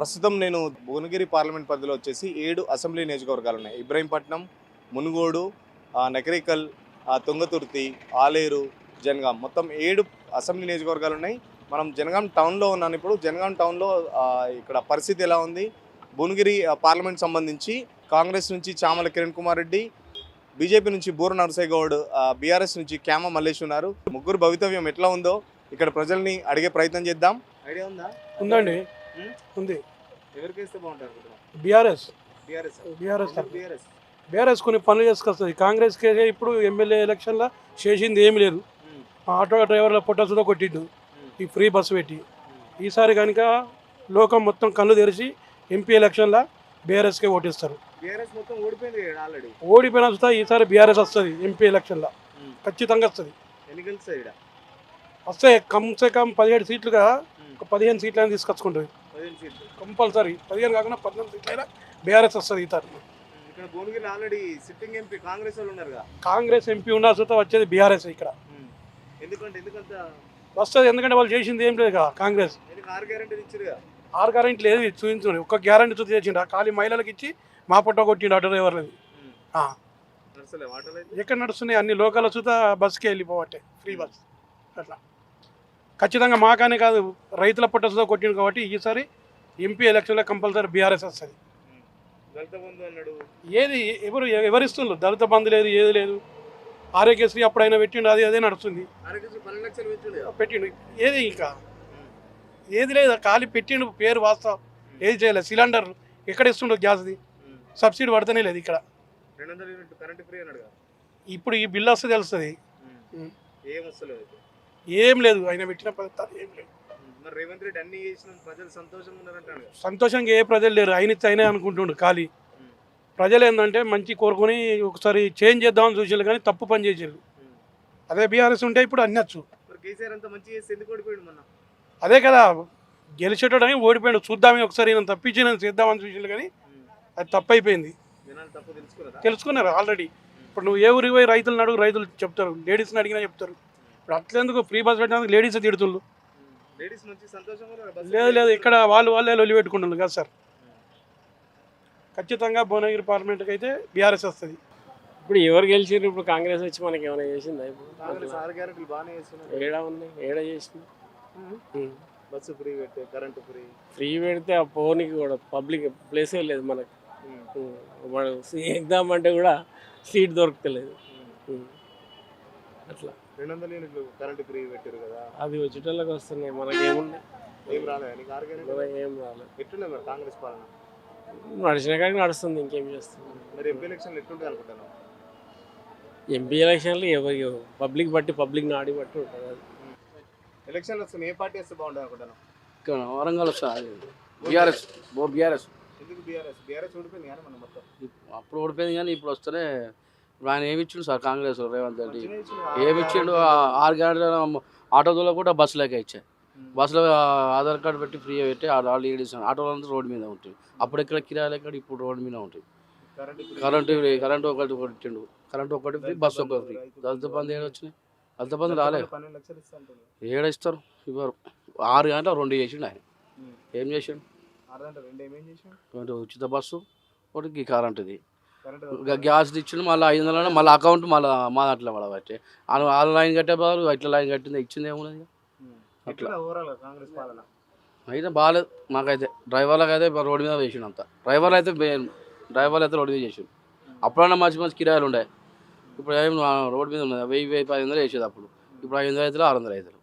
ప్రస్తుతం నేను భువనగిరి పార్లమెంట్ పరిధిలో వచ్చేసి 7 అసెంబ్లీ నియోజకవర్గాలు ఉన్నాయి. ఇబ్రహీంపట్నం, మునుగోడు, నకరికల్, తుంగతుర్తి, ఆలేరు, జనగాం మొత్తం 7 అసెంబ్లీ నియోజకవర్గాలు ఉన్నాయి. మనం జనగాం టౌన్లో ఉన్నాను. ఇప్పుడు జనగాం టౌన్లో ఇక్కడ పరిస్థితి ఎలా ఉంది? భువనగిరి పార్లమెంట్ సంబంధించి కాంగ్రెస్ నుంచి చామల కిరణ్ కుమార్ రెడ్డి, బీజేపీ నుంచి బూర నరసయ్య గౌడ్, బీఆర్ఎస్ నుంచి క్యామ మల్లేష్ ఉన్నారు. ముగ్గురు భవితవ్యం ఎట్లా ఉందో ఇక్కడ ప్రజల్ని అడిగే ప్రయత్నం చేద్దాం. ఐడియా ఉందా? ఉందండి, ఉంది. ఎవరికి వేస్తే బాగుంటారు? బీఆర్ఎస్ బీఆర్ఎస్ బీఆర్ఎస్ కొన్ని పనులు చేసుకొస్తుంది. కాంగ్రెస్కి ఇప్పుడు ఎమ్మెల్యే ఎలక్షన్లో చేసింది ఏమి లేదు. ఆటో డ్రైవర్ల పొట్టసులో కొట్టిండు ఈ ఫ్రీ బస్సు పెట్టి. ఈసారి కనుక లోకం మొత్తం కళ్ళు తెరిచి ఎంపీ ఎలక్షన్లో బీఆర్ఎస్కే ఓటిస్తారు. ఓడిపోయిన వస్తా ఈసారి బీఆర్ఎస్ వస్తుంది. ఎంపీ ఎలక్షన్లో ఖచ్చితంగా వస్తుంది. వస్తే కమ్సే కమ్ 17 సీట్లుగా ఒక 15 సీట్లని తీసుకొచ్చుకుంటుంది కంపల్సరీ. 15 కాకుండా 14 సీట్లైనా బీఆర్ఎస్ వస్తుంది. కాంగ్రెస్ ఎంపీ ఉన్న సుతా వచ్చేది బీఆర్ఎస్ ఇక్కడ వస్తుంది. ఎందుకంటే వాళ్ళు చేసింది ఏం లేదు. కాంగ్రెస్ 6 గ్యారెంటీ లేదు, చూపించండి. ఒక్క గ్యారెంటీ చూసి తెచ్చిండు. ఖాళీ మహిళలకు ఇచ్చి మా పొట్ట కొట్టిండు ఆటో డ్రైవర్లది. ఎక్కడ నడుస్తున్నాయి? అన్ని లోకల్ చూతా బస్కి వెళ్ళిపోవట్టే, ఫ్రీ బస్. అట్లా ఖచ్చితంగా మాకానే కాదు, రైతుల పొట్ట చూతా కొట్టిండు. కాబట్టి ఈసారి ఎంపీ ఎలక్షన్లో కంపల్సరీ బీఆర్ఎస్ వస్తుంది. ఏది ఎవరిస్తుండ్రు? దళిత బంధు లేదు, ఏది లేదు. ఆరోగ్యశ్రీ అప్పుడైనా పెట్టిండు, అదే నడుస్తుంది. పెట్టిండు, ఏది ఇంకా ఏది లేదు. ఖాళీ పెట్టిండు, పేరు వాస్తవం. ఏది చేయలేదు. సిలిండర్ ఎక్కడ ఇస్తుండో గ్యాస్ది సబ్సిడీ పడతానే లేదు ఇక్కడ. ఇప్పుడు ఈ బిల్లు వస్తే తెలుస్తుంది. ఏం లేదు, ఆయన పెట్టిన పథకాలు ఏం లేదు. సంతోషంగా ఏ ప్రజలు లేరు. అయినా అనుకుంటుండు. ఖాళీ ప్రజలు ఏంటంటే మంచి కోరుకొని ఒకసారి చేంజ్ చేద్దామని చూసారు, కానీ తప్పు పని చేసారు. అదే బీఆర్ఎస్ ఉంటే ఇప్పుడు అన్నచ్చు. అదే కదా, గెలిచేటోడని ఓడిపోయాడు. చూద్దామే ఒకసారి, నేను తప్పించి నేను చేద్దామని చూసారు, కానీ అది తప్పు అయిపోయింది. తెలుసుకున్నారు ఆల్రెడీ. ఇప్పుడు నువ్వు ఏ ఊరికి పోయి రైతులను అడుగు, రైతులు చెప్తారు. లేడీస్ని అడిగినా చెప్తారు. ఇప్పుడు అట్లెందుకు ఫ్రీ బస్ పెట్టడానికి లేడీస్ తిడుతుండ్రు. లేదు, ఇక్కడ వాళ్ళే లొల్లి పెట్టుకుంటున్నారు కదా సార్. ఖచ్చితంగా భువనగిరి పార్లమెంట్కి అయితే బీఆర్ఎస్ వస్తుంది. ఇప్పుడు ఎవరు గెలిచారు? ఇప్పుడు కాంగ్రెస్ వచ్చి మనకి ఏమైనా చేసిందా? ఇప్పుడు ఏడా ఉంది, ఏడా చేసింది? బస్సు ఫ్రీ పెడితే, కరెంటు ఫ్రీ పెడితే ఆ పోనీకి కూడా పబ్లిక్ ప్లేసే లేదు మనకు. ఎగ్జామ్ అంటే కూడా సీట్ దొరకలేదు. అట్లా 200 యూనిట్లు కరెంటు ఫ్రీ పెట్టారు కదా, అది వచ్చేటోళ్ళకి వస్తున్నాయి. మనకేమున్నాయి? ఏం రాలేదు. ఏం రాలేదు. ఎట్లున్నాయి మరి కాంగ్రెస్ పాలన? నడిచిన కానీ నడుస్తుంది, ఇంకేం చేస్తుంది. మరి ఎంపీ ఎలక్షన్లు ఎట్లుంటుంది అనుకుంటాను? ఎంపీ ఎలక్షన్లు ఎవరికి పబ్లిక్ బట్టి, పబ్లిక్ నాడి బట్టి ఉంటుంది. అది ఎలక్షన్లు వస్తుంది, ఏ పార్టీ వస్తే బాగుంటుంది అనుకుంటాను? వరంగల్ వస్తుంది బీఆర్ఎస్. ఎందుకు బీఆర్ఎస్ ఓడిపోయింది కానీ మనం మొత్తం? అప్పుడు ఓడిపోయింది కానీ ఇప్పుడు వస్తేనే ఆయన ఏమి ఇచ్చిండు సార్ కాంగ్రెస్ రేవంత్ రెడ్డి? ఏమి ఇచ్చిండు? 6 గంటల ఆటోలో కూడా బస్సులకే ఇచ్చాయి. బస్సులో ఆధార్ కార్డు పెట్టి ఫ్రీ పెట్టి వాళ్ళు ఇస్తాను. ఆటోలంతా రోడ్డు మీద ఉంటుంది. అప్పుడు ఎక్కడ కిరాయిలు ఎక్కడ, ఇప్పుడు రోడ్డు మీద ఉంటుంది. కరెంటు ఒకటి ఇచ్చిండు. కరెంటు ఒకటి ఫ్రీ, బస్సు ఒకటి ఫ్రీ. దళిత బంధు ఏడు వచ్చినాయి? దళిత బంధు రాలేదు. ఏడ ఇస్తారు? ఇవ్వరు. 6 గంటల 2 చేసిండు ఆయన. ఏం చేసిండు? ఉచిత బస్సు ఒకటి, కరెంటుది, గ్యాస్ ఇచ్చిండు. మళ్ళీ 500 మళ్ళీ అకౌంట్ మళ్ళీ మా దాంట్లో పడబట్టే వాళ్ళ లైన్ కట్టే బాగా ఇట్లా లైన్ కట్టింది, ఇచ్చింది ఏమున్నది. అట్లా అయితే బాగాలేదు మాకైతే. డ్రైవర్లకు అయితే రోడ్డు మీద వేసిండు అంతా. డ్రైవర్లు అయితే రోడ్డు మీద చేసిండు. అప్పుడన్నా మంచి కిరాయిలు ఉండే. ఇప్పుడు ఏం రోడ్డు మీద ఉన్నది. 1000, 1500 వేసేది అప్పుడు. ఇప్పుడు 500 అవుతుంది, 600 అవుతుంది.